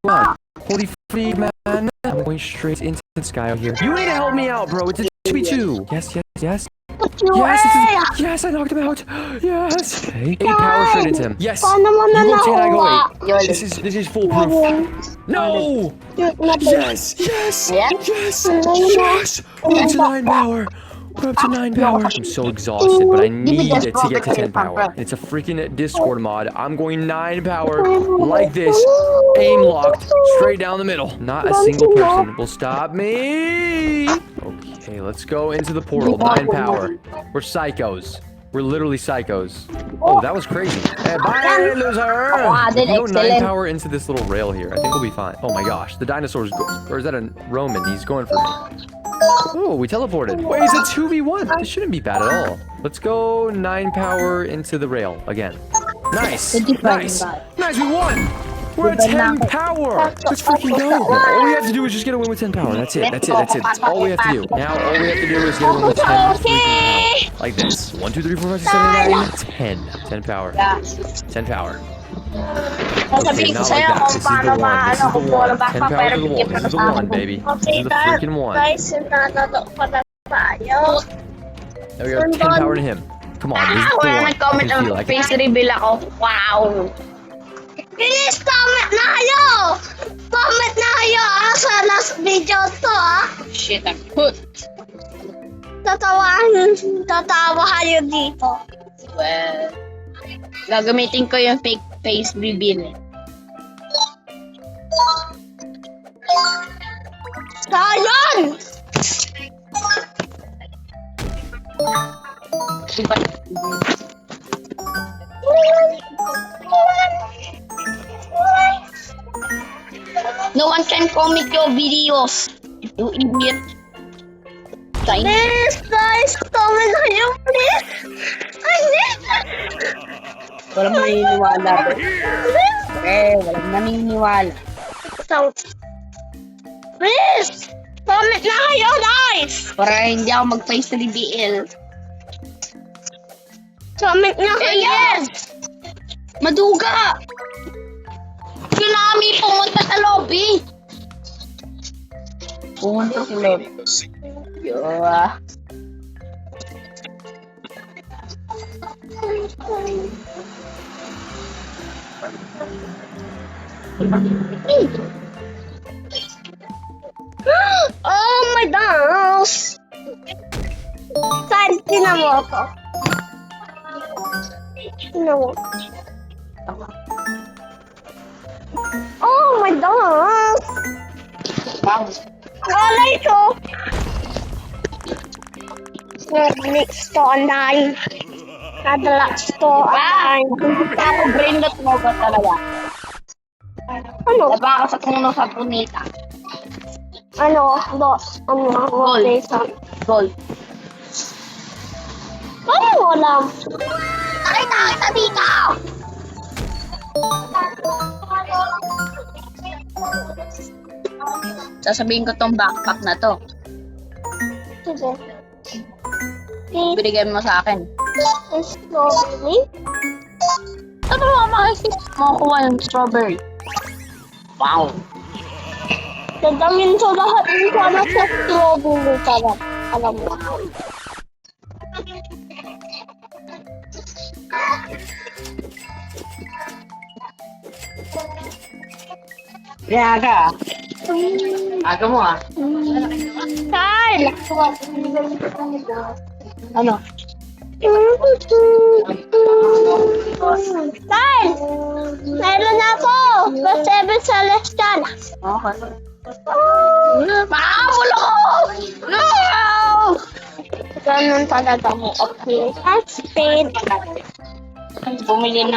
on. Holy freak, man. I'm going straight into the sky out here. You need to help me out, bro. It's a 2v2. Yes, yes, yes. Yes, I knocked him out. Yes. Okay. 8 power straight into him. Yes. You go 10, I go 8. This is foolproof. No. Yes. Yes. Yes. Yes. We're up to 9 power. We're up to 9 power. I'm so exhausted, but I need it to get to 10 power. It's a freaking Discord mod. I'm going 9 power like this. Aim locked straight down the middle. Not a single person will stop me. Okay, let's go into the portal. 9 power. We're psychos. We're literally psychos. Oh, that was crazy. Hey, bye, loser! If we go 9 power into this little rail here, I think we'll be fine. Oh my gosh, the dinosaur's or is that a Roman? He's going for me. Oh, we teleported. Wait, it's a 2v1. This shouldn't be bad at all. Let's go 9 power into the rail again. Nice. Nice. Nice, we won! We're at 10 power! Let's freaking go! All we have to do is just get a win with 10 power. That's it. That's it. That's it. That's all we have to do. Now, all we have to do is get a win with 10 freaking power. Like this. 1, 2, 3, 4, 5, 6, 7, 8, 9, 10. 10 power. 10 power. Okay, not like that. This is the one. This is the one. 10 power to the wall. This is the one, baby. This is the freaking one. There we go. 10 power to him. Come on. This is the one. Nag-comment ang face reveal ako. Wow. Please comment na kayo! Comment na kayo sa last video to Shit, I'm hooked. Tatawa kayo dito. Well, gagamitin ko yung fake face reveal. Sayang! No one can comment your videos. You idiot. Please, guys, comment na kayo, please! I need Walang maniniwala. Walang maniniwala. So, please! Comment na kayo, guys! Para hindi ako mag-face reveal. Comment na kayo! Maduga! Tsunami, pumunta sa lobby! Pumunta sa lobby. Yawa. Oh my gosh! Saan tinamo ko? Tinamo. Oh my gosh! Wow. Alay ko! Next to online. Kadalax to online. Ako brain rot mo ba talaga? Ano? Diba ako sa puno sa punita? Ano? Boss? Ano? Gold. Gold. Ano mo alam? Nakita kita dito! Sasabihin ko tong backpack na to. Sige. Binigay mo sa akin. Strawberry? Ano mo makukuha yung strawberry? Wow. Dadamin sa lahat ng sana sa strawberry sarap. Alam mo. Aga. Aga mo ah. Kyle! Ano? Kyle! Meron na ako! Plus 7 Celestial! Okay. Mahabol ako! No! Ganun talaga mo. Okay. That's pain. Bumili ng